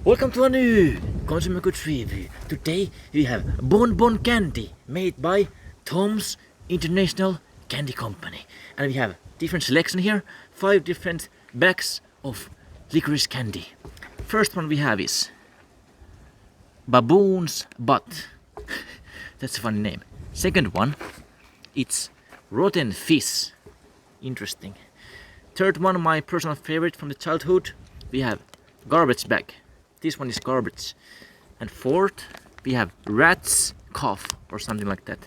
Welcome to a new consumer goods review. Today we have Bonbon candy made by Tom's International Candy Company. And we have different selection here, 5 different bags of licorice candy. First one we have is Baboon's Butt. That's a funny name. Second one, it's Rotten Fish. Interesting. Third one, my personal favorite from the childhood, we have Garbage Bag. This one is garbage. And fourth, we have Rat's Cough or something like that.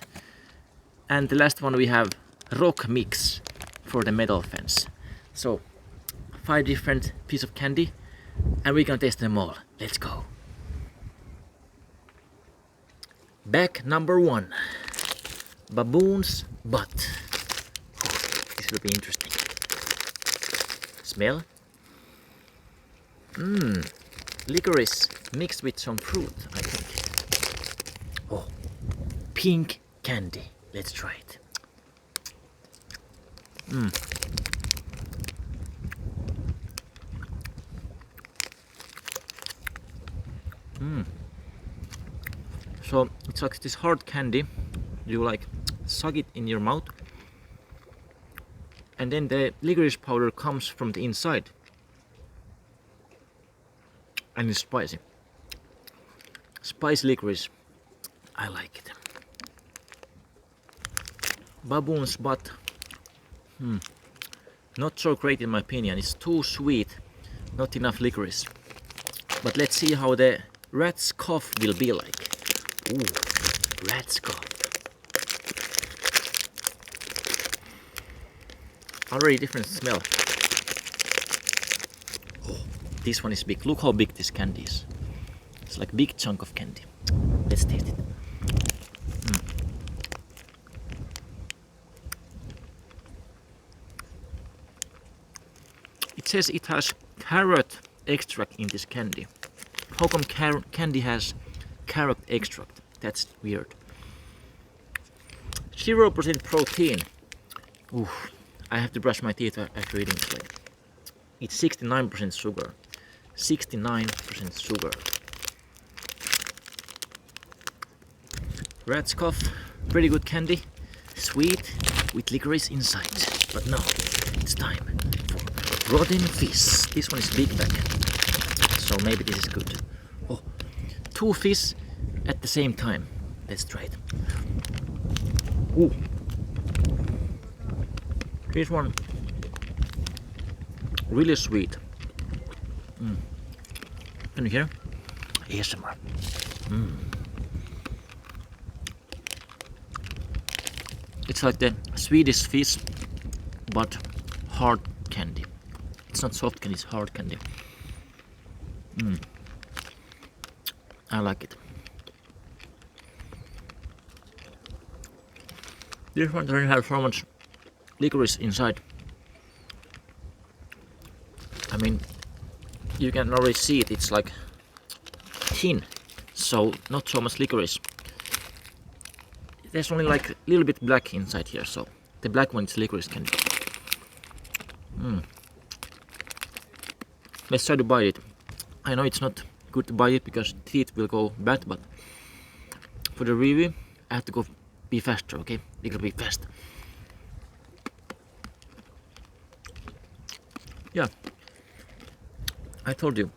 And the last one we have Rock Mix for the metal fence. So 5 different pieces of candy and we're gonna taste them all. Let's go. Bag number 1. Baboon's Butt. This will be interesting. Smell. Licorice mixed with some fruit, I think. Oh, pink candy. Let's try it. So it's like this hard candy. You like suck it in your mouth, and then the licorice powder comes from the inside. And it's spicy. Spicy licorice. I like it. Baboon's Butt. Not so great in my opinion. It's too sweet. Not enough licorice. But let's see how the Rat's Cough will be like. Ooh, Rat's Cough. Already different smell. This one is big. Look how big this candy is. It's like a big chunk of candy. Let's taste it. It says it has carrot extract in this candy. How come candy has carrot extract? That's weird. 0% protein. Ooh, I have to brush my teeth after eating it. It's 69% sugar. 69% sugar. Rat's Cough, pretty good candy, sweet with licorice inside. But now it's time for Rotten Fish. This one is big bag, so maybe this is good. Oh, 2 fish at the same time. Let's try it. Ooh, this one really sweet. Can you hear? ASMR. It's like the Swedish fish, but hard candy. It's not soft candy, it's hard candy. I like it. This one doesn't have so much licorice inside. I mean, you can already see it, it's like thin, so not so much licorice. There's only like a little bit black inside here, so the black one is licorice candy. Let's try to bite it. I know it's not good to bite it because teeth will go bad, but for the review I have to be faster, okay? It will be fast. Yeah. I told you,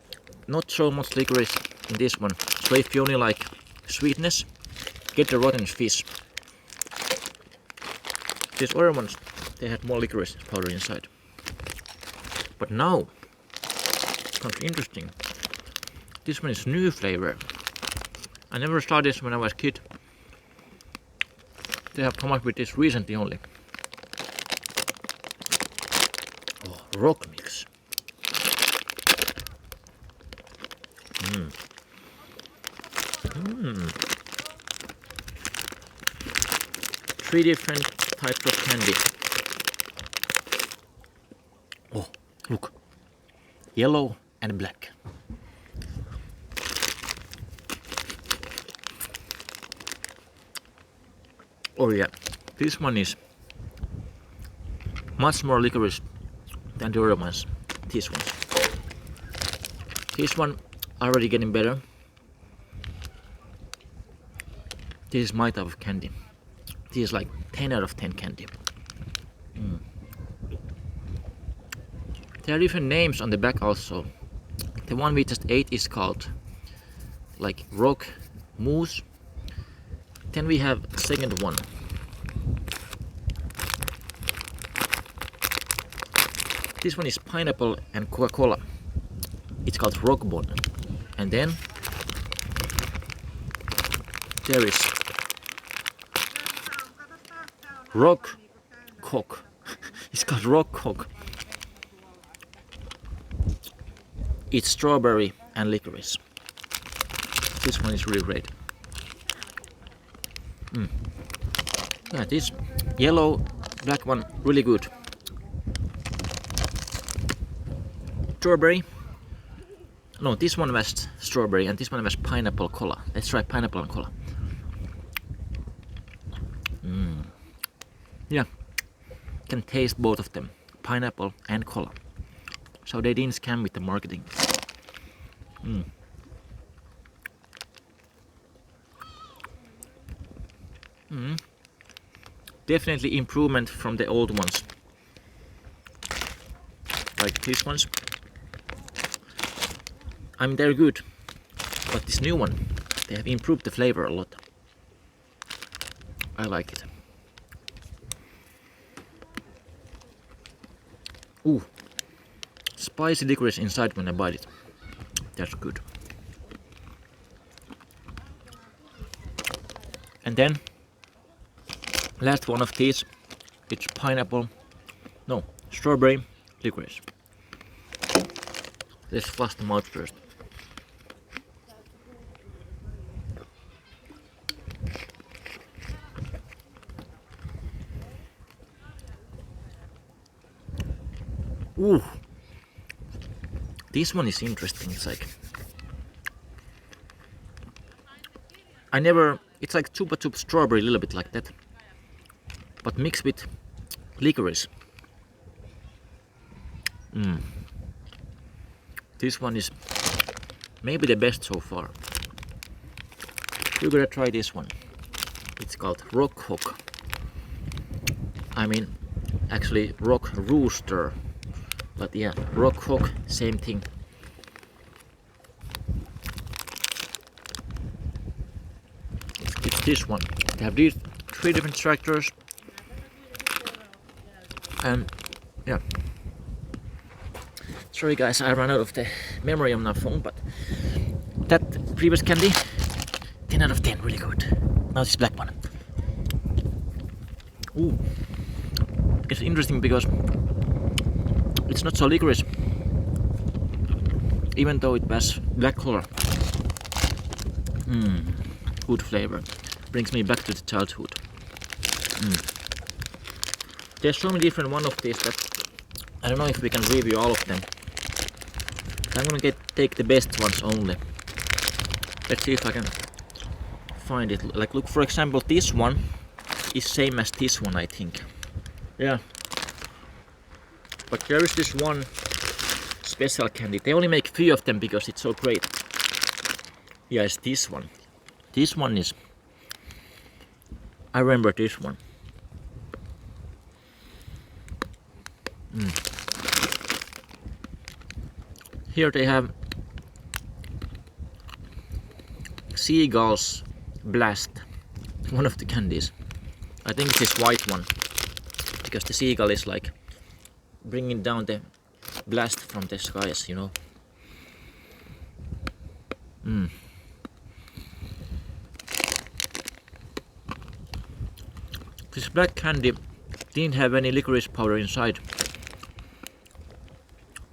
not so much licorice in this one. So if you only like sweetness, get the Rotten Fish. These other ones, they had more licorice powder inside. But now, comes interesting. This one is new flavor. I never saw this when I was a kid. They have come up with this recently only. Oh, Rock Mix. 3 different types of candy. Oh, look. Yellow and black. Oh yeah, this one is much more licorice than the other ones. This one already getting better. This is my type of candy. This is like 10 out of 10 candy. There are different names on the back also. The one we just ate is called like rock mousse. Then we have second one. This one is pineapple and Coca-Cola. It's called Bonbon. And then there is rock coke. It's called rock coke. It's strawberry and licorice. This one is really great. Yeah, this yellow, black one, really good. Strawberry. No, this one was strawberry and this one was pineapple cola. Let's try pineapple and cola. Yeah, can taste both of them, pineapple and cola. So they didn't scam with the marketing. Definitely improvement from the old ones. Like these ones. I mean, they're good. But this new one, they have improved the flavor a lot. I like it. Ooh. Spicy licorice inside when I bite it. That's good. And then last one of these, it's pineapple, no, strawberry licorice. Let's flush them out first. Ooh, this one is interesting. It's like it's like chupa chup strawberry, a little bit like that, but mixed with licorice. This one is maybe the best so far. You're gonna try this one. It's called Rock Hook. I mean, actually Rock Rooster, but yeah, Rock Hook, same thing. It's this one. They have these 3 different tractors, and yeah. Sorry guys, I ran out of the memory on my phone, but that previous candy, 10 out of 10, really good. Now this black one. Ooh, it's interesting because it's not so licorice, even though it was black color. Good flavor. Brings me back to the childhood. There's so many different one of these that I don't know if we can review all of them. I'm gonna take the best ones only. Let's see if I can find it. Like, look, for example, this one is same as this one, I think. Yeah. But there is this one special candy. They only make 3 of them because it's so great. Yeah, it's this one. This one is... I remember this one. Here they have Seagull's Blast, one of the candies. I think it's this white one, because the seagull is like bringing down the blast from the skies, you know. This black candy didn't have any licorice powder inside.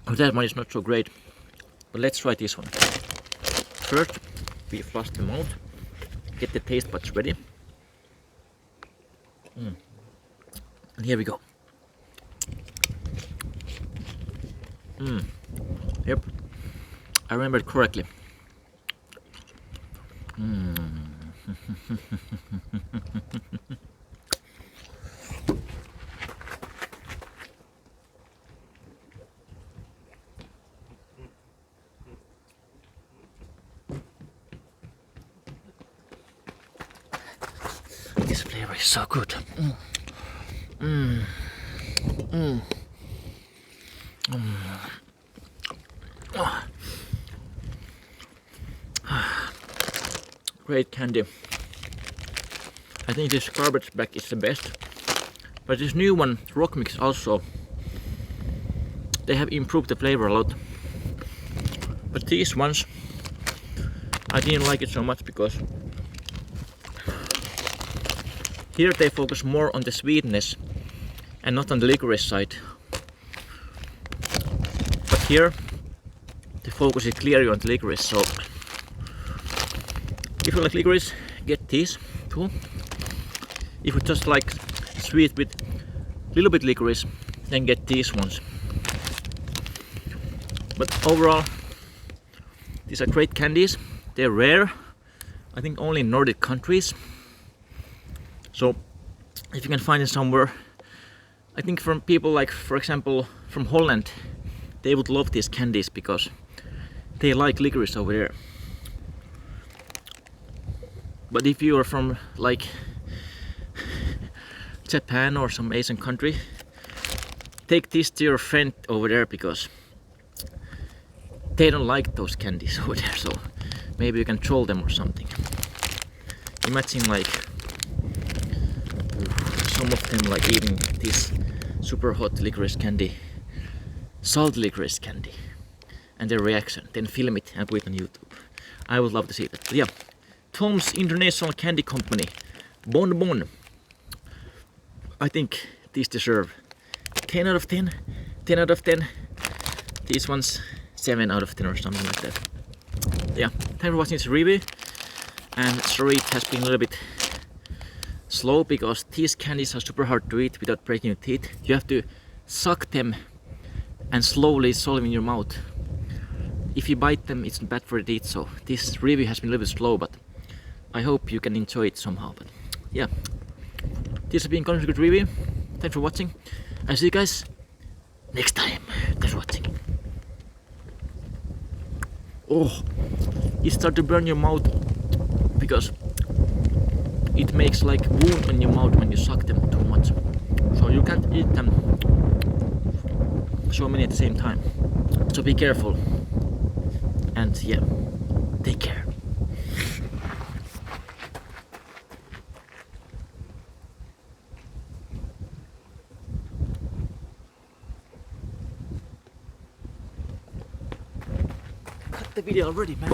That one is not so great. But let's try this one. First, we flush them out, get the taste buds ready. And here we go. Yep, I remembered correctly. this flavor is so good. Great candy. I think this garbage bag is the best. But this new one, rock mix, also, they have improved the flavor a lot. But these ones, I didn't like it so much because here they focus more on the sweetness and not on the licorice side. But here the focus is clearly on the licorice, so if you like licorice, get these too. If you just like sweet with little bit licorice, then get these ones. But overall, these are great candies. They're rare, I think only in Nordic countries. So if you can find it somewhere, I think from people like, for example, from Holland, they would love these candies because they like licorice over there. But if you are from like Japan or some Asian country, take this to your friend over there because they don't like those candies over there, so maybe you can troll them or something. Imagine like some of them like eating this super hot licorice candy, salt licorice candy, and their reaction, then film it and put it on YouTube. I would love to see that. But yeah, Tom's International Candy Company, Bonbon. I think these deserve 10 out of 10, 10 out of 10. These ones 7 out of 10 or something like that. Yeah, thanks for watching this review. And sorry it has been a little bit slow because these candies are super hard to eat without breaking your teeth. You have to suck them and slowly swallow in your mouth. If you bite them, it's bad for your teeth, so this review has been a little bit slow, but I hope you can enjoy it somehow. But yeah, this has been a good review. Thanks for watching. I'll see you guys next time. Thanks for watching. Oh, it starts to burn your mouth because it makes like wound on your mouth when you suck them too much. So you can't eat them so many at the same time. So be careful. And yeah, take care. Cut the video already, man.